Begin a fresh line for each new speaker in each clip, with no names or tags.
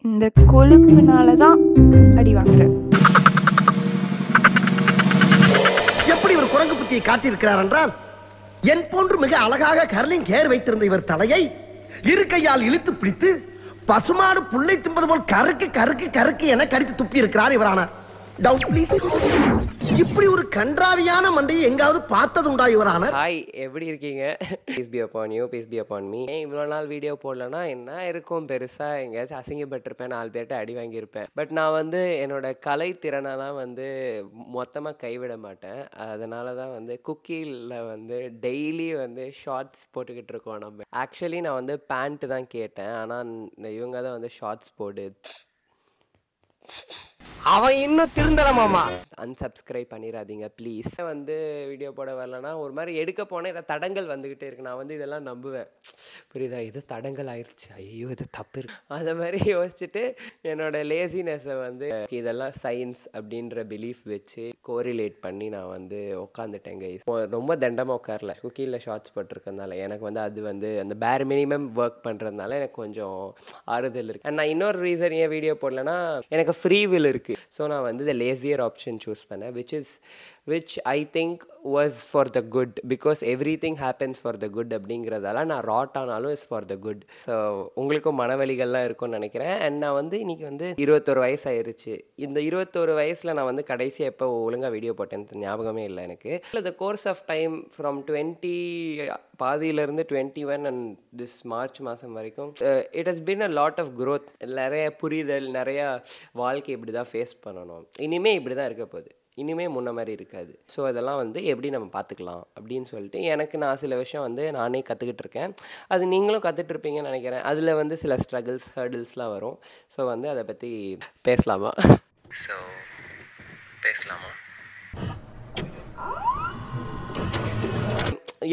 இந்த கொழுப்புனால தான் அடி வாங்குறேன்.
எப்படி ஒரு குரங்கு புத்தியை காட்டியிருக்கிறார் என்றால், என் போன்று மிக அழகாக கர்லிங் ஹேர் வைத்திருந்த இவர் தலையை இரு கையால் இழுத்து பிடித்து பசுமாடு புல்லை தின்பது போல் கருக்கு கருக்கு கருக்கு என கடித்து துப்பி இருக்கிறார் இவரானார். Doubt please. இப்படி ஒரு கன்றாவியான மண்டையை எங்காவது பார்த்தது உண்டா இவரானார்?
ஹாய், எப்படி இருக்கீங்க? Piece B upon you, piece B upon me. இவ்வளோ நாள் வீடியோ போடலன்னா என்ன இருக்கும், பெருசாக எங்கேயாச்சும் அசிங்கப்பட்டிருப்பேன், 4 பேர்கிட்ட அடி வாங்கியிருப்பேன். பட் நான் வந்து என்னோட கலை திறனெல்லாம் வந்து மொத்தமாக கைவிட மாட்டேன். அதனால தான் வந்து குக்கியில் வந்து டெய்லி வந்து ஷார்ட்ஸ் போட்டுக்கிட்டு இருக்கோம் நம்ம. ஆக்சுவலி நான் வந்து பேண்ட்டு தான் கேட்டேன், ஆனால் இவங்க தான் வந்து ஷார்ட்ஸ் போடு. அவன் இன்னும் திருந்தலமாமா. அன்சப்ஸ்கிரைப் பண்ணிடாதீங்க ப்ளீஸ். வந்து வீடியோ போட வரலன்னா ஒரு மாதிரி எடுக்க போனால் இதை தடங்கள் வந்துக்கிட்டே இருக்கு. நான் வந்து இதெல்லாம் நம்புவேன், புரியுதா? இது தடங்கள் ஆயிடுச்சு, ஐயோ இது தப்பு இருக்கு, அதை மாதிரி யோசிச்சுட்டு என்னோட லேசினஸை வந்து இதெல்லாம் சயின்ஸ் அப்படின்ற பிலீஃப் வச்சு கோரிலேட் பண்ணி நான் வந்து உட்காந்துட்டேங்க. ரொம்ப தண்டமாக உட்காரல, குக்கியில் ஷார்ட்ஸ் போட்டிருக்கனால எனக்கு வந்து அது வந்து அந்த பேர் மினிமம் ஒர்க் பண்ணுறதுனால எனக்கு கொஞ்சம் ஆறுதல் இருக்குது. அண்ட் நான் இன்னொரு ரீசன் ஏன் வீடியோ போடலன்னா, எனக்கு ஃப்ரீ வில் இருக்குது. ஸோ நான் வந்து த லேசியர் ஆப்ஷன் சூஸ் பண்ணேன், which I think was for the good, because everything happens for the good அப்படிங்கிறதால நான் ராட் ஆனாலும் is for the good. So உங்களுக்கும் மனவலிகள்லாம் இருக்கும்னு நினைக்கிறேன். அண்ட் நான் வந்து இன்றைக்கி வந்து 21 வயசு ஆயிடுச்சு. இந்த 21 வயசில் நான் வந்து கடைசியாக எப்போ ஒழுங்காக வீடியோ போட்டேன்னு ஞாபகமே இல்லை எனக்கு. The course of time from 20 பாதியிலேருந்து 21 அண்ட் திஸ் மார்ச் மாதம் வரைக்கும் it has been a lot of growth. நிறைய புரிதல், நிறையா வாழ்க்கை இப்படி தான் ஃபேஸ் பண்ணணும், இனிமேல் இப்படி தான் இருக்க போகுது, இனிமேல் முன்ன மாதிரி இருக்காது. ஸோ அதெல்லாம் வந்து எப்படி நம்ம பார்த்துக்கலாம் அப்படின்னு சொல்லிட்டு எனக்கு நான் சில விஷயம் வந்து நானே கற்றுக்கிட்டு இருக்கேன். அது நீங்களும் கற்றுட்ருப்பீங்கன்னு நினைக்கிறேன். அதில் வந்து சில ஸ்ட்ரகிள்ஸ், ஹர்டில்ஸ்லாம் வரும். ஸோ வந்து அதை பற்றி பேசலாமா?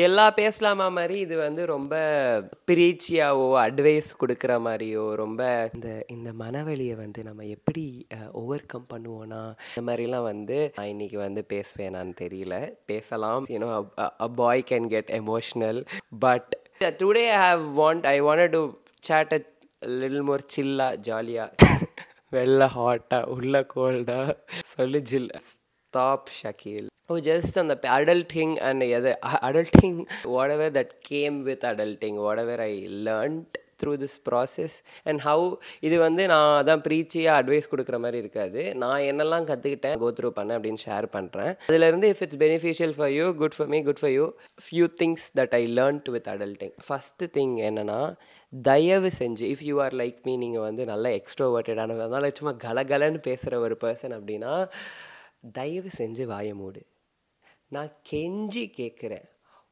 எல்லா பேசலாமா மாதிரி இது வந்து ரொம்ப பிரீச்சியாவோ அட்வைஸ் கொடுக்குற மாதிரியோ ரொம்ப இந்த மனவலியை வந்து நம்ம எப்படி ஓவர் கம் பண்ணுவோன்னா இந்த மாதிரிலாம் வந்து நான் இன்னைக்கு வந்து பேசுவேனான்னு தெரியல. பேசலாம், you know a boy can get emotional, but today I wanted to chat a little more chilla, ஜாலியா, வெள்ள ஹாட்டா உள்ள கோல்டா சொல்லு ஜில். Stop Shakil. Oh, just on the adulting and adulting, whatever that came with adulting, whatever I learned through this process and how இது வந்து நான் அதான் ப்ரீச்சியாக அட்வைஸ் கொடுக்குற மாதிரி இருக்காது. நான் என்னெல்லாம் கற்றுக்கிட்டேன், கோ த்ரூ பண்ணேன் அப்படின்னு ஷேர் பண்ணுறேன். அதிலேருந்து if it's beneficial for you, good for me, good for you. Few things that I learned with adulting. First thing என்னென்னா, தயவு செஞ்சு if you are like me, நீங்கள் வந்து நல்ல எக்ஸ்ட்ரோவர்ட்டடான, அதனால் சும்மா கலகலன்னு பேசுகிற ஒரு பர்சன் அப்படின்னா தயவு செஞ்சு வாயை மூடு. நான் கெஞ்சி கேட்குறேன்,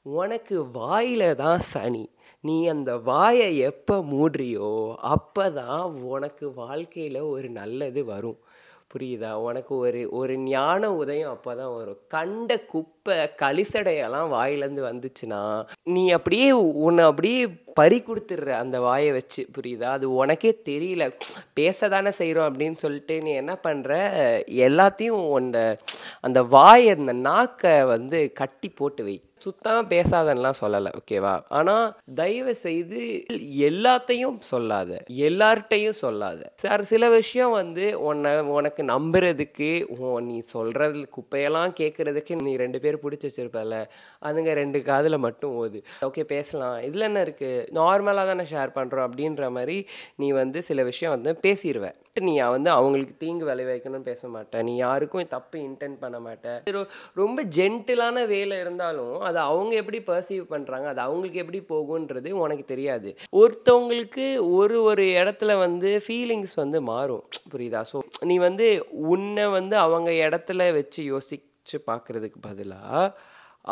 உனக்கு வாயில் தான் சனி. நீ அந்த வாயை எப்போ மூடுறியோ அப்போ தான் உனக்கு வாழ்க்கையில் ஒரு நல்லது வரும், புரியுதா? உனக்கு ஒரு ஞான உதயம் அப்போ தான் வரும். கண்ட குப்பை கலிசடையெல்லாம் வாயிலேருந்து வந்துச்சுன்னா நீ அப்படியே உன்னை அப்படியே பறி கொடுத்துடுற அந்த வாயை வச்சு, புரியுதா? அது உனக்கே தெரியல, பேச தானே செய்கிறோம் அப்படின்னு சொல்லிட்டு நீ என்ன பண்ணுற, எல்லாத்தையும் அந்த வாயை, அந்த நாக்கை வந்து கட்டி போட்டு வை. சுத்தமாக பேசாதன்னெலாம் சொல்லலை, ஓகேவா? ஆனால் தயவு செய்து எல்லாத்தையும் சொல்லாத, எல்லார்ட்டையும் சொல்லாத. சார் சில விஷயம் வந்து உனக்கு நம்புறதுக்கு, நீ சொல்கிறது குப்பையெல்லாம் கேட்குறதுக்கு நீ 2 பேர் பிடிச்சி வச்சிருப்பல, அதுங்க 2 காதில் மட்டும் ஓது. ஓகே பேசலாம், இதில் என்ன இருக்குது, நார்மலாக தானே ஷேர் பண்ணுறோம் அப்படின்ற மாதிரி நீ வந்து சில விஷயம் வந்து பேசிடுவேன். நீ வந்து அவங்களுக்கு தீங்கு விளைவிக்கணும்னு பேச மாட்டேன், நீ யாருக்கும் தப்பு இன்டென்ட் பண்ண மாட்டேன். ரொம்ப ஜென்டிலான வேலை இருந்தாலும் அது அவங்க எப்படி பர்சீவ் பண்ணுறாங்க, அது அவங்களுக்கு எப்படி போகுன்றது உனக்கு தெரியாது. ஒருத்தவங்களுக்கு ஒரு இடத்துல வந்து ஃபீலிங்ஸ் வந்து மாறும், புரியுதா? ஸோ நீ வந்து உன்னை வந்து அவங்க இடத்துல வச்சு யோசிச்சு பார்க்குறதுக்கு பதிலாக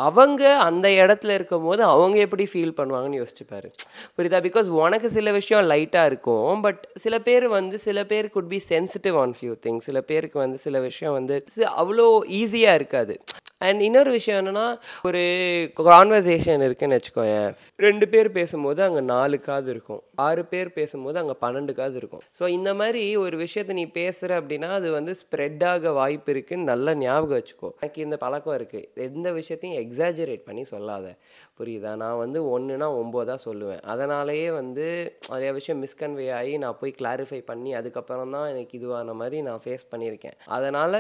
அவங்க அந்த இடத்துல இருக்கும் போது அவங்க எப்படி ஃபீல் பண்ணுவாங்கன்னு யோசிச்சுப்பாரு, புரியுதா? பிகாஸ் உனக்கு சில விஷயம் லைட்டாக இருக்கும், பட் சில பேர் could be sensitive on few things. சில பேருக்கு வந்து சில விஷயம் வந்து அவ்வளோ ஈஸியாக இருக்காது. அண்ட் இன்னொரு விஷயம் என்னென்னா, ஒரு கான்வர்சேஷன் இருக்குன்னு வச்சுக்கோயேன். 2 பேர் பேசும்போது அங்கே 4 காது இருக்கும், 6 பேர் பேசும்போது அங்கே 12 காது இருக்கும். ஸோ இந்த மாதிரி ஒரு விஷயத்தை நீ பேசுகிற அப்படின்னா அது வந்து ஸ்ப்ரெட் ஆக வாய்ப்பு இருக்குன்னு நல்லா ஞாபகம் வச்சுக்கோ. எனக்கு இந்த பழக்கம் இருக்குது, எந்த விஷயத்தையும் எக்ஸாஜரேட் பண்ணி சொல்லாத, புரியுதா? நான் வந்து 1னா 9 சொல்லுவேன். அதனாலேயே வந்து நிறைய விஷயம் மிஸ்கன்வே ஆகி நான் போய் கிளாரிஃபை பண்ணி அதுக்கப்புறம் தான் எனக்கு இதுவான மாதிரி நான் ஃபேஸ் பண்ணியிருக்கேன். அதனால்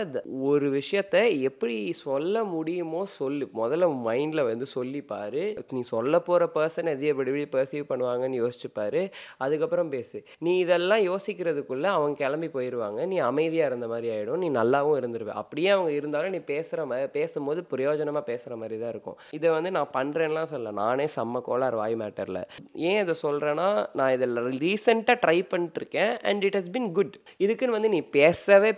ஒரு விஷயத்தை எப்படி சொல்ல முடியுமோ சொல்லு. முதல்ல மைண்டில் வந்து சொல்லிப்பாரு. நீ சொல்ல போகிற பர்சன் எது எப்படி பர்சீவ் பண்ணுவாங்கன்னு யோசிச்சுப்பாரு. அதுக்கப்புறம் பேசு. நீ இதெல்லாம் யோசிக்கிறதுக்குள்ளே அவங்க கிளம்பி போயிடுவாங்க. நீ அமைதியாக இருந்த மாதிரி ஆகிடும், நீ நல்லாவும் இருந்துருவ. அப்படியே அவங்க இருந்தாலும் நீ பேசும்போது பிரயோஜனமாக பேசுகிற மாதிரி தான் இருக்கும். இதை வந்து நான் பண்ணுறேன்லாம் சொல்ல, நானே செம்ம கோளார் வாய் மேட்டரில். ஏன் இதை சொல்கிறேன்னா, நான் இதில் ரீசெண்டாக ட்ரை பண்ணிட்டுருக்கேன் and it has been good. இதுக்குன்னு வந்து நீ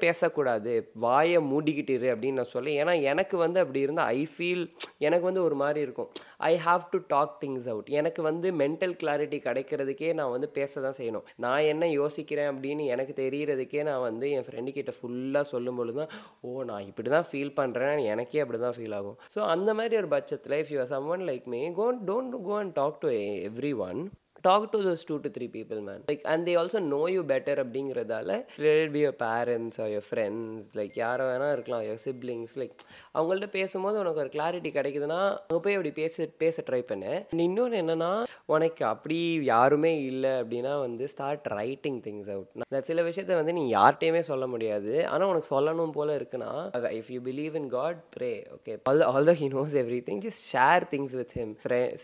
பேசக்கூடாது, வாயை மூடிக்கிட்டு இரு அப்படின்னு நான் சொல்ல. ஏன்னா எனக்கு வந்து அப்படி இருந்தால் ஐ ஃபீல் எனக்கு வந்து ஒரு மாதிரி இருக்கும். I have to talk things out. எனக்கு வந்து மென்டல் கிளாரிட்டி கிடைக்கிறதுக்கே நான் வந்து பேச தான் செய்யணும். நான் என்ன யோசிக்கிறேன் அப்படின்னு எனக்கு தெரியறதுக்கே நான் வந்து என் ஃப்ரெண்டு கிட்ட ஃபுல்லாக சொல்லும்பொழுது தான், ஓ நான் இப்படி தான் ஃபீல் பண்ணுறேன், எனக்கே அப்படி தான் ஃபீல் ஆகும். ஸோ அந்த மாதிரி ஒரு பட்சத்தில் if you are someone like me, don't go and talk to everyone. Talk to those 2 to 3 people, man. Like, and they also know you better அப்படிங்கிறதால, let it be your parents or your friends, like யாரோ வேணா இருக்கலாம், your siblings, like அவங்கள்ட்ட பேசும்போது உனக்கு ஒரு clarity கிடைக்குதுன்னா அங்கே போய் அப்படி பேச ட்ரை பண்ணு. இன்னொன்று என்னென்னா, உனக்கு அப்படி யாருமே இல்லை அப்படின்னா வந்து ஸ்டார்ட் ரைட்டிங் திங்ஸ் அவுட். நான் சில விஷயத்த வந்து நீ யார்கிட்டையுமே சொல்ல முடியாது, ஆனால் உனக்கு சொல்லணும் போல இருக்குன்னா, if you believe in God, pray. Okay, although he knows everything, just share things with him.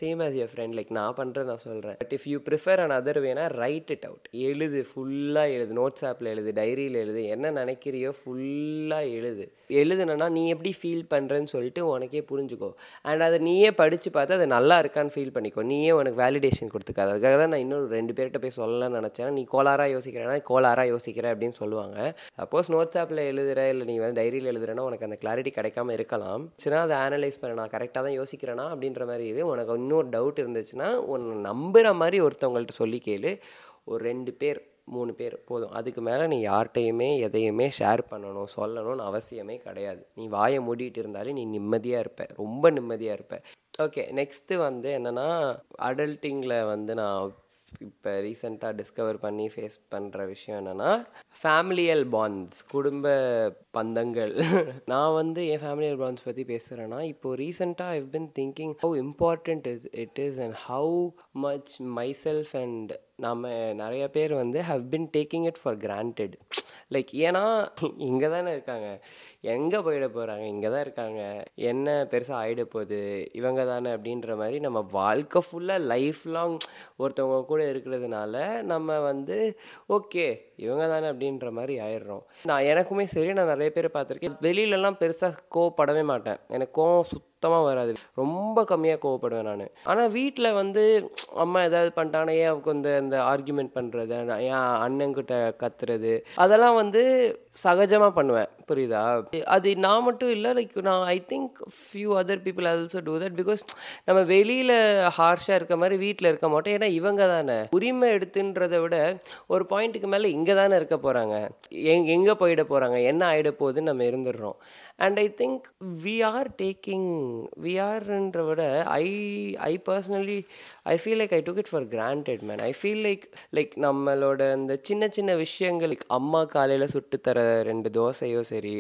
Same as your friend. like நான் பண்ணுறது நான் சொல்கிறேன். But if you prefer another வேனா, ரைட் இட் அவுட். எழுது, ஃபுல்லாக எழுது. நோட்ஸ் ஆப்பில் எழுது, டைரியில் எழுது, என்ன நினைக்கிறியோ ஃபுல்லாக எழுதுனா நீ எப்படி ஃபீல் பண்ணுறேன்னு சொல்லிட்டு உனக்கே புரிஞ்சுக்கோ. அண்ட் அதை நீயே படித்து பார்த்து அது நல்லா இருக்கான்னு ஃபீல் பண்ணிக்கோ. நீயே உனக்கு வேலிடேஷன் கொடுத்துக்காது. அதுக்காக தான் நான் இன்னொரு 2 பேர்கிட்ட போய் சொல்லலாம்னு நினச்சேன். நீ கோளாராக யோசிக்கிற அப்படின்னு சொல்லுவாங்க. சப்போஸ் நோட்ஸ் ஆப்பில் எழுதுற, இல்லை நீ வந்து டைரியில் எழுதுறேன்னா உனக்கு அந்த கிளாரிட்டி கிடைக்காம இருக்கலாம். சின்ன அதை ஆனலைஸ் பண்ண, நான் கரெக்டாக தான் யோசிக்கிறேன்னா அப்படின்ற மாதிரி இது. உனக்கு இன்னொரு டவுட் இருந்துச்சுன்னா உன்னை நம்புகிற மாதிரி ஒருத்தவங்கள்ட்ட சொல்லி கேளு. ஒரு 2 பேர் 3 பேர் போதும். அதுக்கு மேலே நீ யார்கிட்டையுமே எதையுமே ஷேர் சொல்லணும்னு அவசியமே கிடையாது. நீ வாயை மூடிட்டு இருந்தாலே நீ நிம்மதியாக இருப்ப, ரொம்ப நிம்மதியாக இருப்ப. ஓகே, நெக்ஸ்ட்டு வந்து என்னென்னா, அடல்ட்டிங்கில் வந்து நான் இப்போ ரீசெண்டாக டிஸ்கவர் பண்ணி ஃபேஸ் பண்ணுற விஷயம் என்னென்னா, ஃபேமிலியல் பாண்ட்ஸ், குடும்ப பந்தங்கள். நான் வந்து என் ஃபேமிலியல் பாண்ட்ஸ் பற்றி பேசுகிறேன்னா, இப்போது ரீசெண்டாக I've been thinking how important it is and how much myself and நம்ம நிறைய பேர் வந்து have been taking it for granted. Like ஏன்னா இங்கே தானே இருக்காங்க, எங்கே போயிட போகிறாங்க, இங்கே தான் இருக்காங்க, என்ன பெருசாக ஆகிட போகுது, இவங்க தானே அப்படின்ற மாதிரி நம்ம வாழ்க்கை ஃபுல்லாக லைஃப் லாங் ஒருத்தவங்க கூட இருக்கிறதுனால நம்ம வந்து ஓகே இவங்க தானே அப்படின்ற மாதிரி ஆயிடுறோம். எனக்குமே சரி, நான் நிறைய பேர் பார்த்துருக்கேன். வெளியிலலாம் பெருசாக கோவப்படவே மாட்டேன். எனக்கு கோவம் சுத்தமாக வராது, ரொம்ப கம்மியாக கோவப்படுவேன் நான். ஆனால் வீட்டில் வந்து அம்மா ஏதாவது பண்ணிட்டாங்கன்னா ஏன் அவருக்கு வந்து அந்த ஆர்கியூமெண்ட் பண்ணுறது, ஏன் அண்ணங்கிட்ட கத்துறது, அதெல்லாம் வந்து சகஜமாக பண்ணுவேன், புரியுதா? அது நான் மட்டும் இல்லை, லைக் நான் I think few other people also do that. Because நம்ம வெளியில் ஹார்ஷாக இருக்க மாதிரி வீட்டில் இருக்க மாட்டோம். ஏன்னா இவங்க தானே உரிமை எடுத்துன்றதை விட ஒரு பாயிண்ட்டுக்கு மேலே இங்கே தானே இருக்க போகிறாங்க, எங்கே போயிட போகிறாங்க, என்ன ஆகிட போகுதுன்னு நம்ம இருந்துடுறோம். And I think we are விட I personally I feel like I took it for granted, man. I feel like நம்மளோட அந்த சின்ன சின்ன விஷயங்கள், அம்மா காலையில் சுட்டு தர 2 தோசையோ சரி,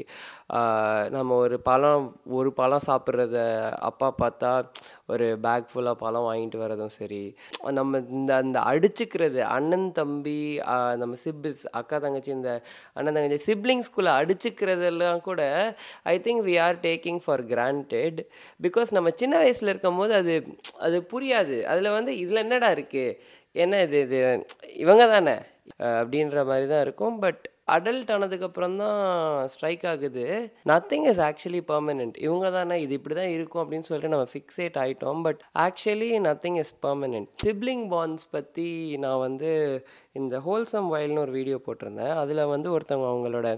நம்ம ஒரு பழம் சாப்பிட்றத அப்பா பார்த்தா ஒரு பேக் ஃபுல்லாக பழம் வாங்கிட்டு வரதும் சரி, நம்ம அந்த அடிச்சுக்கிறது அண்ணன் தம்பி, நம்ம அக்கா தங்கச்சி, இந்த அண்ணன் தங்கச்சி சிப்ளிங்ஸ்குள்ளே அடிச்சுக்கிறதெல்லாம் கூட ஐ think we are taking for granted. Because நம்ம சின்ன வயசில் இருக்கும் போது அது புரியாது. அதில் வந்து இதில் என்னடா இருக்குது, என்ன இது இவங்க தானே அப்படின்ற மாதிரி தான் இருக்கும். பட் அடல்ட் ஆனதுக்கப்புறம் தான் ஸ்ட்ரைக் ஆகுது, நத்திங் இஸ் ஆக்சுவலி பர்மனெண்ட். இவங்க தானே, இது இப்படி தான் இருக்கும் அப்படின்னு சொல்லிட்டு நம்ம ஃபிக்ஸேட் ஆகிட்டோம். But actually nothing is permanent. Sibling bonds பற்றி நான் வந்து இந்த ஹோல்சம் வைல்ட்னு ஒரு வீடியோ போட்டிருந்தேன். அதில் வந்து ஒருத்தவங்க அவங்களோட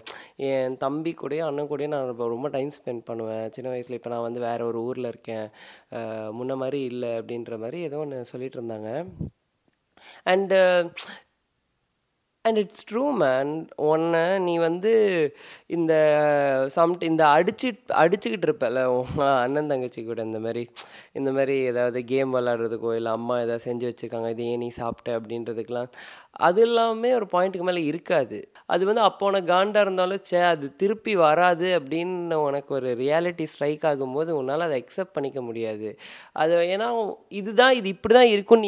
என் தம்பி கூடயும் அண்ணன் கூடயும் நான் ரொம்ப டைம் ஸ்பெண்ட் பண்ணுவேன் சின்ன வயசில், இப்போ நான் வந்து வேறு ஒரு ஊரில் இருக்கேன், முன்ன மாதிரி இல்லை அப்படின்ற மாதிரி ஏதோ ஒன்று சொல்லிட்டு இருந்தாங்க. And it's true man. உன்னை நீ வந்து இந்த இந்த அடிச்சுக்கிட்டு இருப்பல அண்ணன் தங்கச்சி கூட இந்த மாதிரி ஏதாவது கேம் விளாட்றதுக்கோ இல்லை அம்மா ஏதாவது செஞ்சு வச்சுருக்காங்க இது ஏன் நீ சாப்பிட்ட அப்படின்றதுக்கெலாம் அது எல்லாமே ஒரு பாயிண்ட்டுக்கு மேலே இருக்காது. அது வந்து அப்போ உனக்கு காண்டாக இருந்தாலும் அது திருப்பி வராது அப்படின்னு உனக்கு ஒரு ரியாலிட்டி ஸ்ட்ரைக் ஆகும்போது உன்னால் அதை அக்செப்ட் பண்ணிக்க முடியாது. அது ஏன்னா இது இப்படி தான் இருக்கும்.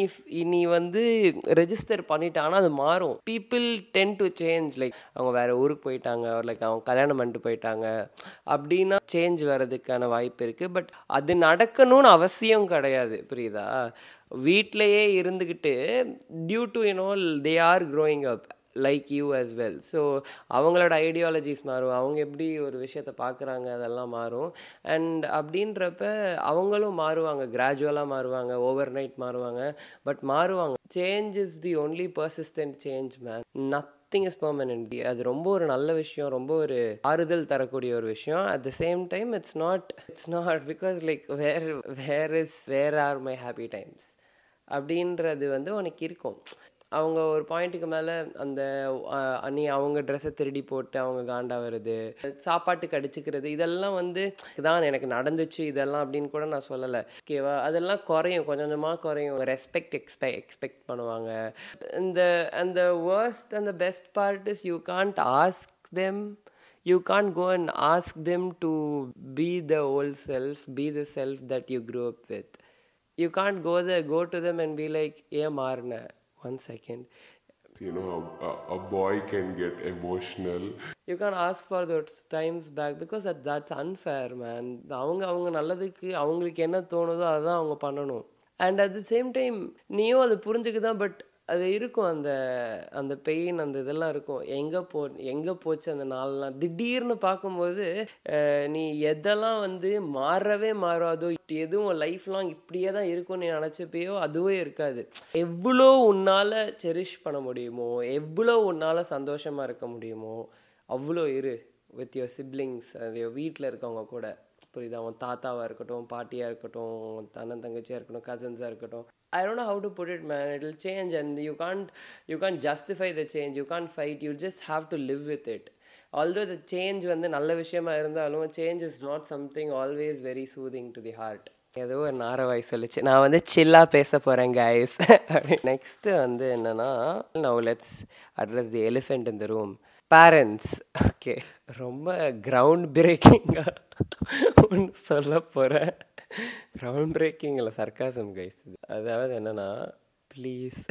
நீ வந்து ரெஜிஸ்டர் பண்ணிட்ட. ஆனால் அது மாறும். People ten to change. Like அவங்க வேறு ஊருக்கு போயிட்டாங்க, லைக் அவங்க கல்யாணம் பண்ணிட்டு போயிட்டாங்க அப்படின்னா சேஞ்ச் வர்றதுக்கான வாய்ப்பு இருக்குது. பட் அது நடக்கணும்னு அவசியம் கிடையாது, புரியுதா? வீட்டிலையே இருந்துக்கிட்டு due to they are growing up like you as well. So அவங்களோட ஐடியாலஜிஸ் மாறும், அவங்க எப்படி ஒரு விஷயத்தை பார்க்குறாங்க அதெல்லாம் மாறும். அண்ட் அப்படின்றப்ப அவங்களும் மாறுவாங்க, கிராஜுவலாக மாறுவாங்க, ஓவர் நைட் மாறுவாங்க. பட் மாறுவாங்க. Change is the only persistent change man. Nothing is permanent. அது ரொம்ப ஒரு நல்ல விஷயம், ரொம்ப ஒரு ஆறுதல் தரக்கூடிய ஒரு விஷயம். At the same time it's not because like where are my happy times அப்படின்றது வந்து உனக்கு இருக்கும். அவங்க ஒரு பாயிண்ட்டுக்கு மேலே அந்த நீ அவங்க ட்ரெஸ்ஸை திருடி போட்டு அவங்க காண்டா வருது, சாப்பாட்டுக்கு அடிச்சுக்கிறது, இதெல்லாம் வந்து தான் எனக்கு நடந்துச்சு இதெல்லாம் அப்படின்னு கூட நான் சொல்லலை, ஓகேவா? அதெல்லாம் குறையும், கொஞ்சம் கொஞ்சமாக குறையும். ரெஸ்பெக்ட் எக்ஸ்பெக்ட் பண்ணுவாங்க. அந்த worst and the best part is you can't go and ask them to be the old self, be the self that you grew up with. You can't go to them and be like, yeah, Marna, 1 second.
A boy can get emotional.
You can't ask for those times back because that's unfair, man. அவங்க நல்லதுக்கு அவங்களுக்கு என்ன தோணுதோ அதுதான் அவங்க பண்ணணும். And at the same time நீயும் அதை புரிஞ்சுக்குதான். பட் அது இருக்கும், அந்த பெயின், அந்த இதெல்லாம் இருக்கும். எங்கே போச்சு அந்த நாளெலாம் திடீர்னு பார்க்கும்போது நீ எதெல்லாம் வந்து மாறாதோ, எதுவும் லைஃப் லாங் இப்படியே தான் இருக்கும்னு நீ நினச்சப்பையோ அதுவே இருக்காது. எவ்வளோ உன்னால் செரிஷ் பண்ண முடியுமோ, எவ்வளோ உன்னால் சந்தோஷமாக இருக்க முடியுமோ அவ்வளோ இரு வித் யுவர் சிப்ளிங்ஸ், அது வீட்டில் இருக்கவங்க கூட, புரியுதா? அவன் தாத்தாவாக இருக்கட்டும், பாட்டியாக இருக்கட்டும், அண்ணன் தங்கச்சியாக இருக்கட்டும், கசின்ஸாக இருக்கட்டும். I don't know how to put it, man. It'll change and you can't justify the change. You can't fight. You just have to live with it. Although the change வந்து நல்ல விஷயமா இருந்தாலும் change is not something always very soothing to the heart. ஏதோ ஒரு நாரவாய் சொல்லிச்சு. நான் வந்து சில்லாக பேச போகிறேன் guys. நெக்ஸ்ட்டு வந்து என்னென்னா, now let's address the elephant in the room. Parents. Okay, ரொம்ப கிரவுண்ட் பிரேக்கிங்காக ஒன்று சொல்ல போகிறேன். கிரவுண்ட் பிரேக்கிங் இல்லை, சர்க்காசம் கைஸ். அதாவது என்னென்னா, please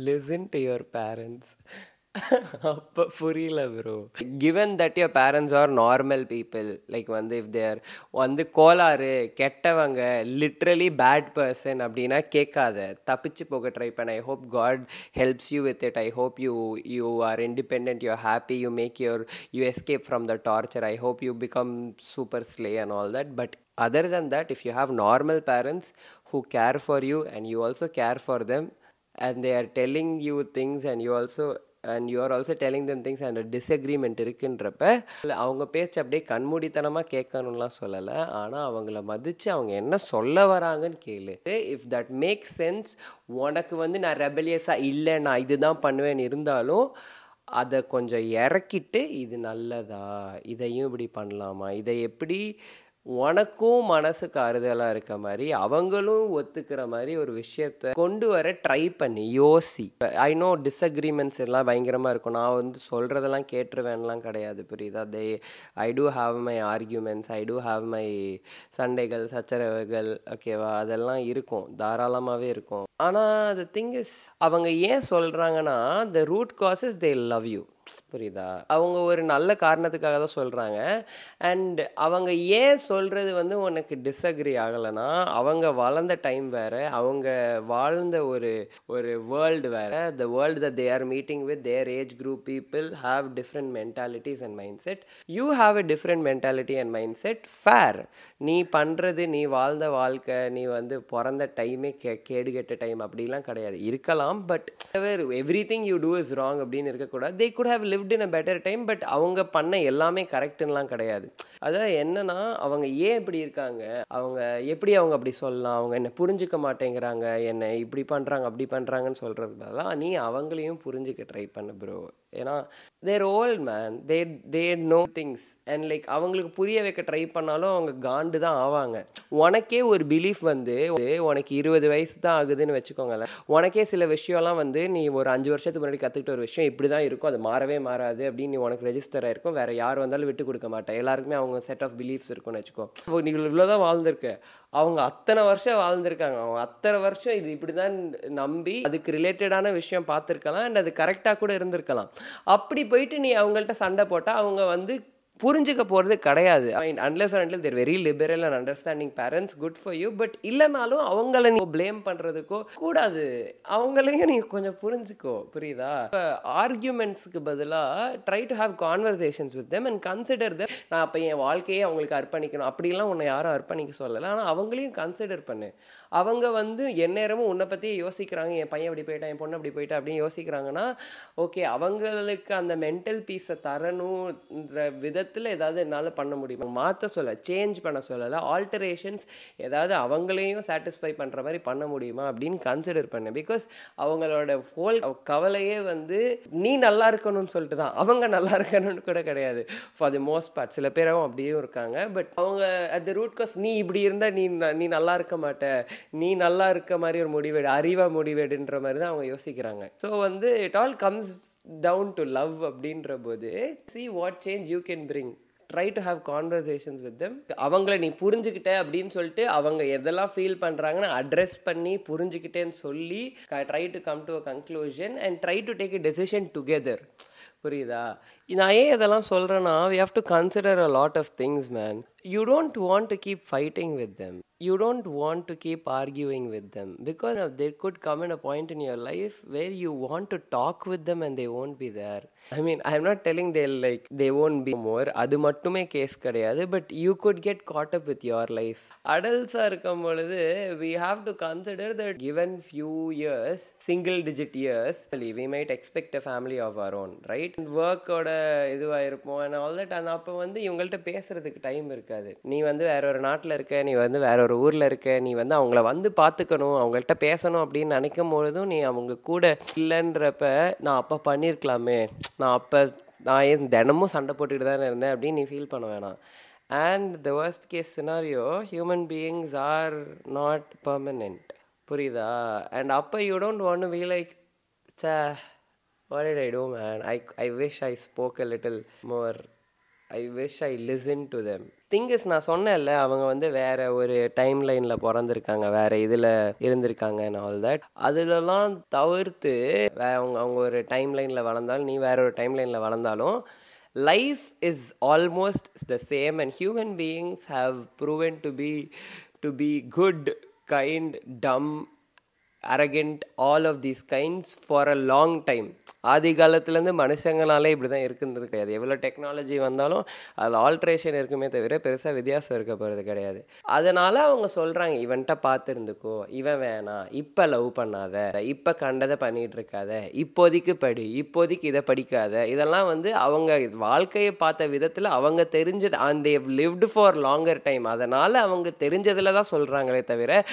listen to your parents. அப்போ புரியல bro. Given that your parents are normal people, like வந்து இஃப் தேர் வந்து கோளாறு, கெட்டவங்க, லிட்ரலி பேட் பர்சன் அப்படின்னா கேட்காத, தப்பிச்சு போக ட்ரை பண்ண. I hope God helps you with it. I hope you are independent, you are happy, you escape from the torture. I hope you become super slay and all that. But other than that, if you have normal parents who care for you and you also care for them and they are telling you things and you are also telling them things and a disagreement இருக்குன்றப்ப அவங்க பேச்சு அப்படியே கண்மூடித்தனமாக கேட்கணும்லாம் சொல்லலை. ஆனால் அவங்கள மதித்து அவங்க என்ன சொல்ல வராங்கன்னு கேளு. இஃப் தட் மேக்ஸ் சென்ஸ், உனக்கு வந்து நான் ரெபலியஸாக இல்லை, நான் இதுதான் பண்ணுவேன்னு இருந்தாலும் அதை கொஞ்சம் இறக்கிட்டு, இது நல்லதா, இதையும் இப்படி பண்ணலாமா, இதை எப்படி உனக்கும் மனசுக்கு ஆறுதலாக இருக்க மாதிரி அவங்களும் ஒத்துக்கிற மாதிரி ஒரு விஷயத்தை கொண்டு வர ட்ரை பண்ணி யோசி. ஐ நோ டிஸ்அக்ரிமெண்ட்ஸ் எல்லாம் பயங்கரமாக இருக்கும். நான் வந்து சொல்கிறதெல்லாம் கேட்டுருவேன்லாம் கிடையாது, புரியுதா? I do have my arguments, I do have my சண்டைகள், சச்சரவுகள், ஓகேவா? அதெல்லாம் இருக்கும், தாராளமாகவே இருக்கும். ஆனால் த திங் இஸ், அவங்க ஏன் சொல்கிறாங்கன்னா, the root cause is they love you, புரியுதா? அவங்க ஒரு நல்ல காரணத்துக்காக தான் சொல்கிறாங்க. அண்ட் அவங்க ஏன் சொல்கிறது வந்து உனக்கு டிஸ்அக்ரி ஆகலைன்னா, அவங்க வளர்ந்த டைம் வேறு, அவங்க வாழ்ந்த ஒரு வேர்ல்டு வேறு. The world that they are meeting with their age group people have different mentalities and mindset. You have a different mentality and mindset. Fair. நீ பண்ணுறது, நீ வாழ்ந்த வாழ்க்கை, நீ வந்து பிறந்த டைமே கேடுகெட்ட டைம் அப்படிலாம் கிடையாது. இருக்கலாம், but everything you do is wrong அப்படின்னு இருக்கக்கூடாது. They could have lived in a better time. But அவங்க பண்ண எல்லாமே கரெக்டுன்னெலாம் கிடையாது. அதாவது என்னன்னா, அவங்க ஏன் இப்படி இருக்காங்க, அவங்க அப்படி சொல்லலாம், அவங்க என்னை புரிஞ்சிக்க மாட்டேங்கிறாங்க, என்னை இப்படி பண்ணுறாங்க அப்படி பண்ணுறாங்கன்னு சொல்கிறது பதிலாக நீ அவங்களையும் புரிஞ்சிக்க ட்ரை பண்ணு ப்ரோ. ஏன்னா their old man, they know things and like அவங்களுக்கு புரிய வைக்க ட்ரை பண்ணாலும் அவங்க காண்டு தான் ஆவாங்க. உனக்கே ஒரு பிலீஃப் வந்து உனக்கு 20 வயசு தான் ஆகுதுன்னு வச்சுக்கோங்களேன், உனக்கே சில விஷயம்லாம் வந்து நீ ஒரு 5 வருஷத்துக்கு முன்னாடி கற்றுக்கிட்ட ஒரு விஷயம் இப்படி தான் இருக்கும், அது மாறவே மாறாது அப்படின்னு நீ உனக்கு ரெஜிஸ்டர் ஆயிருக்கும். வேறு யார் வந்தாலும் விட்டு கொடுக்க மாட்டேன், எல்லாருக்குமே அவங்க செட் ஆஃப் பிலீஃப்ஸ் இருக்கும்னு வச்சுக்கோ. நீ இவ்வளோதான் வாழ்ந்திருக்க, அவங்க அத்தனை வருஷம் வாழ்ந்திருக்காங்க, அவங்க அத்தனை வருஷம் இது இப்படி தான் நம்பி அதுக்கு ரிலேட்டடான விஷயம் பார்த்துருக்கலாம் அண்ட் அது கரெக்டாக கூட இருந்திருக்கலாம். அப்படி போயிட்டு நீ அவங்கள்ட்ட சண்டை போட்டால் அவங்க வந்து புரிஞ்சுக்க போகிறது கிடையாது. Unless and until they're very liberal and understanding parents, good for you. But இல்லைனாலும் அவங்கள நீ ப்ளேம் பண்ணுறதுக்கோ கூடாது, அவங்களையும் நீ கொஞ்சம் புரிஞ்சுக்கோ, புரியுதா? ஆர்கியூமெண்ட்ஸுக்கு பதிலாக try to have conversations with them and consider them. நான் அப்போ என் வாழ்க்கையே அவங்களுக்கு அர்ப்பணிக்கணும் அப்படிலாம் உன்னை யாரும் அர்ப்பணிக்க சொல்லலை, ஆனால் அவங்களையும் கன்சிடர் பண்ணு. அவங்க வந்து எந்நேரமும் உன்னை பற்றியே யோசிக்கிறாங்க, என் பையன் அப்படி போயிட்டான், என் பொண்ணு அப்படி போயிட்டா அப்படின்னு யோசிக்கிறாங்கன்னா ஓகே, அவங்களுக்கு அந்த மென்டல் பீஸை தரணுன்ற விதத்தில் ஏதாவது என்னால் பண்ண முடியுமா? மாற்ற சொல்ல, சேஞ்ச் பண்ண சொல்லலை, ஆல்டரேஷன்ஸ் ஏதாவது அவங்களையும் சாட்டிஸ்ஃபை பண்ணுற மாதிரி பண்ண முடியுமா அப்படின்னு கன்சிடர் பண்ணு. பிகாஸ் அவங்களோட ஹோல் கவலையே வந்து நீ நல்லா இருக்கணும்னு சொல்லிட்டு தான், அவங்க நல்லா இருக்கணும்னு கூட கிடையாது ஃபார் தி மோஸ்ட் பார்ட். சில பேரும் அப்படியும் இருக்காங்க, பட் அவங்க அட் த ரூட் காஸ் நீ இப்படி இருந்தால் நீ நல்லா இருக்க மாட்ட, நீ நல்லா இருக்க மாதிரி ஒரு முடிவேடு, அறிவா முடிவேடுன்ற மாதிரி தான் அவங்க யோசிக்கிறாங்க. ஸோ வந்து it all comes down to love அப்படின்ற போது see what change you can bring. Try to have conversations with them. அவங்கள நீ புரிஞ்சுக்கிட்ட அப்படின்னு சொல்லிட்டு அவங்க எதெல்லாம் ஃபீல் பண்ணுறாங்கன்னு அட்ரெஸ் பண்ணி புரிஞ்சுக்கிட்டேன்னு சொல்லி try to come to a conclusion and try to take a decision together. புரியுதா? நான் ஏன் இதெல்லாம் சொல்கிறேன்னா, we have to consider a lot of things, man. You don't want to keep fighting with them. You don't want to keep arguing with them because there could come in a point in your life where you want to talk with them and they won't be there. I mean, I'm not telling they won't be more. அது மட்டுமே case கிடையாது. But you could get caught up with your life. Adults-ஆ இருக்கும் பொழுது we have to consider that given few years, single digit years, we might expect a family of our own, right? ஒர்க்கோட இதுவாக இருப்போம் and all that. அந்த அப்போ வந்து இவங்கள்ட்ட பேசுறதுக்கு time இருக்காது. நீ வந்து வேற ஒரு நாட்டில் இருக்க, நீ வந்து வேற ஒரு ஊரில் இருக்க, நீ வந்து அவங்கள வந்து பார்த்துக்கணும், அவங்கள்ட்ட பேசணும் அப்படின்னு நினைக்கும் பொழுதும் நீ அவங்க கூட இல்லைன்றப்ப நான் அப்போ பண்ணியிருக்கலாமே, நான் ஏன் தினமும் சண்டை போட்டுக்கிட்டு தானே இருந்தேன் அப்படின்னு நீ ஃபீல் பண்ண வேணாம். And the worst case scenario, human beings are not permanent. புரியுதா? And அப்போ you don't want to be like, what did I do, man? I wish I spoke a little more. I wish I listened to them. Thing is, நான் சொன்னேன்ல, அவங்க வந்து வேற ஒரு time லைனில் பிறந்திருக்காங்க, வேற இதில் இருந்திருக்காங்க and all that. அதிலலாம் தவிர்த்து அவங்க ஒரு டைம் லைனில் வளர்ந்தாலும் நீ வேற ஒரு டைம் லைனில் வளர்ந்தாலும் life is almost the same and human beings have proven to be good, kind, dumb, arrogant, all of these kinds for a long time. ஆதி காலத்துலேருந்து மனுஷங்களாலே இப்படி தான் இருக்குன்னு கிடையாது. எவ்வளோ டெக்னாலஜி வந்தாலும் அதில் ஆல்ட்ரேஷன் இருக்குமே தவிர பெருசாக வித்தியாசம் இருக்க போகிறது கிடையாது. அதனால் அவங்க சொல்கிறாங்க, இவன்ட்ட பார்த்துருந்துக்கோ, இவன் வேணாம், இப்போ லவ் பண்ணாத, இப்போ கண்டதை பண்ணிகிட்டு இருக்காத, இப்போதைக்கு படி, இப்போதைக்கு இதை படிக்காத. இதெல்லாம் வந்து அவங்க வாழ்க்கையை பார்த்த விதத்தில் அவங்க தெரிஞ்சது, and they have lived for longer time. அதனால் அவங்க தெரிஞ்சதில் தான் சொல்கிறாங்களே தவிர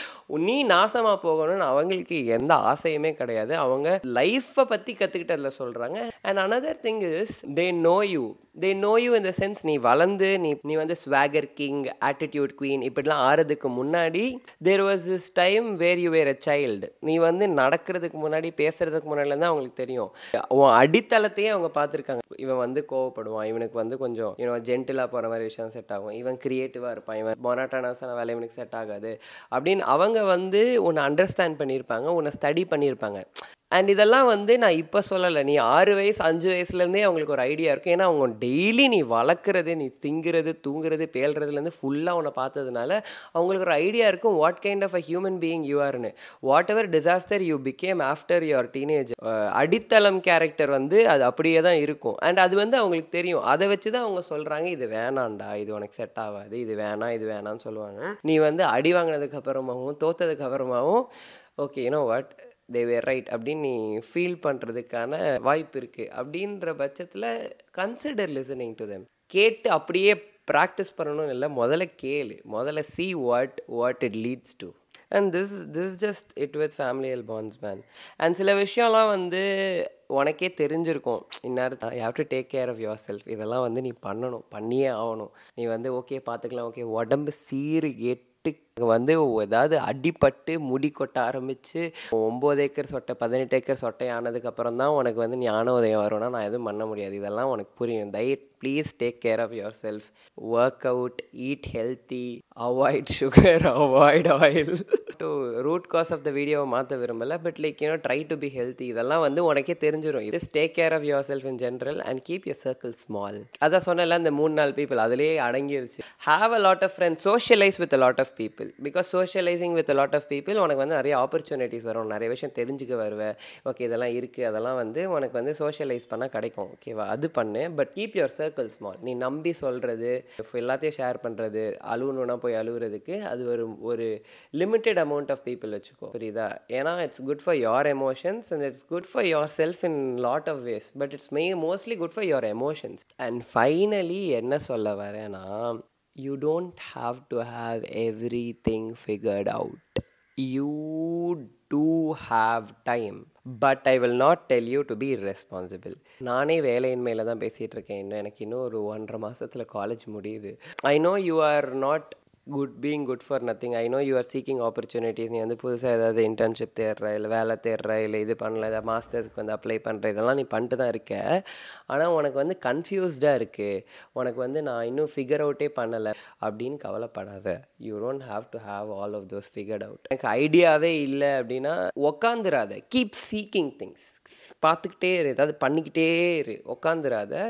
நீ நாசமாக போகணும்னு அவங்களுக்கு எந்த ஆசையுமே கிடையாது. அவங்க லைஃப்பை பற்றி கற்றுக்கிட்டதில் சொல்கிறாங்க. And another thing is they know you in the sense நீ வளர்ந்து நீ வந்து ஸ்வாகர் கிங், ஆட்டிடியூட் குவீன் இப்படிலாம் ஆறதுக்கு முன்னாடி there was this time where you were a child. நீ வந்து நடக்கிறதுக்கு முன்னாடி பேசுறதுக்கு முன்னாடிலேருந்து அவங்களுக்கு தெரியும், உன் அடித்தளத்தையே அவங்க பார்த்துருக்காங்க. இவன் வந்து கோவப்படுவான், இவனுக்கு வந்து கொஞ்சம் ஜென்டிலாக போகிற மாதிரி விஷயம் செட் ஆகும், இவன் க்ரியேட்டிவாக இருப்பான், இவன் மொனாட்டானஸான வேலை இவனுக்கு செட் ஆகாது அப்படின்னு அவங்க வந்து உன்னை அண்டர்ஸ்டாண்ட் பண்ணியிருப்பாங்க, உன்னை ஸ்டடி பண்ணியிருப்பாங்க. அண்ட் இதெல்லாம் வந்து நான் இப்போ சொல்லலை, நீ 6 வயசு 5 வயசுலேருந்தே அவங்களுக்கு ஒரு ஐடியா இருக்கும். ஏன்னா அவங்க டெய்லி நீ வளர்க்குறது, நீ திங்கிறது, தூங்குறது, பேல்றதுலேருந்து ஃபுல்லாக உன்னை பார்த்ததுனால அவங்களுக்கு ஒரு ஐடியா இருக்கும் what kind of a human being you ஆர்னு. Whatever disaster you became after your teenage, அடித்தளம் கேரக்டர் வந்து அது அப்படியே தான் இருக்கும். அண்ட் அது வந்து அவங்களுக்கு தெரியும். அதை வச்சு தான் அவங்க சொல்கிறாங்க, இது வேணாண்டா, இது உனக்கு செட் ஆகாது, இது வேணான்னு சொல்லுவாங்க. நீ வந்து அடி வாங்கினதுக்கு அப்புறமாவும் தோத்ததுக்கு அப்புறமாவும் okay what they were right அப்படின்னு நீ ஃபீல் பண்ணுறதுக்கான வாய்ப்பு இருக்குது. அப்படின்ற பட்சத்தில் கன்சிடர் லிசனிங் டு தெம். கேட்டு அப்படியே ப்ராக்டிஸ் பண்ணணும்னு இல்லை, முதல்ல கேளு, முதல்ல see what it leads to. And this just it with familial bonds man. And சில விஷயம்லாம் வந்து உனக்கே தெரிஞ்சிருக்கும் இந்நேரத்தில் you have to take care of yourself. இதெல்லாம் வந்து நீ பண்ணணும், பண்ணியே ஆகணும். நீ வந்து ஓகே பார்த்துக்கலாம், ஓகே உடம்பு சீரு எட்டு வந்து ஏதாவது அடிபட்டு முடி கொட்ட ஆரம்பித்து 9 ஏக்கர் சொட்டை 18 ஏக்கர் சொட்டை ஆனதுக்கப்புறம் தான் உனக்கு வந்து ஞான உதயம் வரும்னா நான் எதுவும் பண்ண முடியாது. இதெல்லாம் உனக்கு புரியும். Please take care of yourself, work out, eat healthy, avoid sugar, avoid oil. To root cause of the வீடியோவை மாற்ற விரும்பலை, but like try to be healthy. இதெல்லாம் வந்து உனக்கே தெரிஞ்சிடும். Just take care of yourself in general and keep your circle small. அதான் சொன்னல, இந்த 3-4 பீப்புள் அதிலேயே அடங்கிருச்சு. Have a lot of friends, socialise with a lot of people. Because socialising with a lot of people உனக்கு வந்து நிறைய opportunities வரும், நிறைய விஷயம் தெரிஞ்சுக்க வருவேன். ஓகே இதெல்லாம் இருக்குது, அதெல்லாம் வந்து உனக்கு வந்து சோஷியலைஸ் பண்ணால் கிடைக்கும். ஓகேவா, அது பண்ணு. But keep your circle small. நீ நம்பி சொல்கிறது, எல்லாத்தையும் ஷேர் பண்ணுறது, அழுவணுன்னா போய் அழுவுறதுக்கு அது ஒரு லிமிட்டெட் அமௌண்ட் ஆஃப் பீப்புள் வச்சுக்கோ, புரியுதா? ஏன்னா it's good for your emotions and it's good for yourself in lot of ways, but it's mostly good for your emotions. And finally என்ன சொல்ல வரேன்னா, you don't have to have everything figured out. You do have time, but I will not tell you to be irresponsible. நானே வேலையின்மையில தான் பேசிகிட்டு இருக்கேன். எனக்கு இன்னும் ஒரு 1.5 மாதத்தில் காலேஜ் முடியுது. I know you are not being good for nothing. I know you are seeking opportunities. நீ வந்து புதுசாக ஏதாவது இன்டர்ன்ஷிப் தேடுற, இல்லை வேலை தேடுற, இல்லை இது பண்ணல, ஏதாவது மாஸ்டர்ஸ்க்கு வந்து அப்ளை பண்ணுற, இதெல்லாம் நீ பண்ணிட்டு தான் இருக்க. ஆனால் உனக்கு வந்து கன்ஃபியூஸ்டாக இருக்குது, உனக்கு வந்து நான் இன்னும் ஃபிகர் அவுட்டே பண்ணலை அப்படின்னு கவலைப்படாத. You don't have to have all of those figured out. எனக்கு ஐடியாவே இல்லை அப்படின்னா உக்காந்துராத. Keep seeking things. பார்த்துக்கிட்டே இரு, ஏதாவது பண்ணிக்கிட்டே இரு, உக்காந்துராத.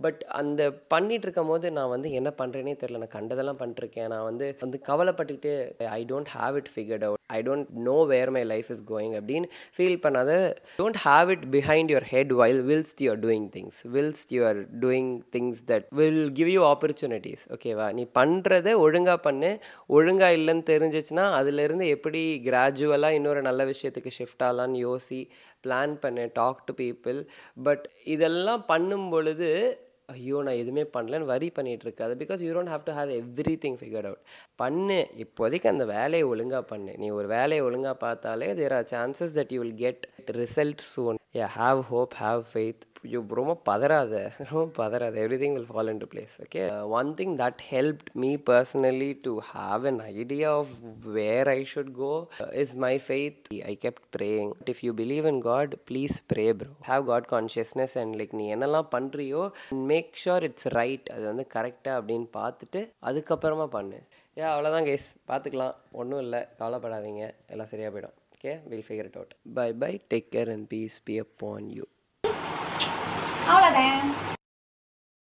பட் அந்த பண்ணிகிட்டு இருக்கும் போது நான் வந்து என்ன பண்ணுறேனே தெரில, நான் கண்டதெல்லாம் பண்ணிட்டுருக்கேன், நான் வந்து கவலைப்பட்டுக்கிட்டே I don't have it figured out, I don't know where my life is going அப்படின்னு ஃபீல் பண்ணாத. Don't have it behind your head whilst you are doing things, whilst you are doing things that will give you opportunities. ஓகேவா, நீ பண்ணுறதை ஒழுங்காக பண்ணு. ஒழுங்காக இல்லைன்னு தெரிஞ்சிச்சுன்னா அதுலேருந்து எப்படி கிராஜுவலாக இன்னொரு நல்ல விஷயத்துக்கு ஷிஃப்ட் ஆகலான்னு யோசி, பிளான் பண்ணு, டாக் டு பீப்புள். பட் இதெல்லாம் பண்ணும் பொழுது ஐயோ நான் எதுவுமே பண்ணலன்னு வரி பண்ணிகிட்டு இருக்காது. Because you don't have to have every thing figured out. பண்ணு, இப்போதைக்கு அந்த வேலையை ஒழுங்காக பண்ணு. நீ ஒரு வேலையை ஒழுங்காக பார்த்தாலே there are chances that you will get result soon. Have hope, have faith. ரொம்ப பதறாத, everything will fall into place. Okay, one thing that helped me personally to have an idea of where I should go is my faith. I kept praying. If you believe in God, please pray, bro. Have God consciousness and like நீ என்னெல்லாம் பண்ணுறியோ make sure it's right. அது வந்து கரெக்டாக அப்படின்னு பார்த்துட்டு அதுக்கப்புறமா பண்ணு. அவ்வளோதான் கைஸ், பார்த்துக்கலாம், ஒன்றும் இல்லை, கவலைப்படாதீங்க, எல்லாம் சரியாக போயிடும். Okay, we'll figure it out. Bye bye, take care and peace be upon you.
அவ்வளோதான்.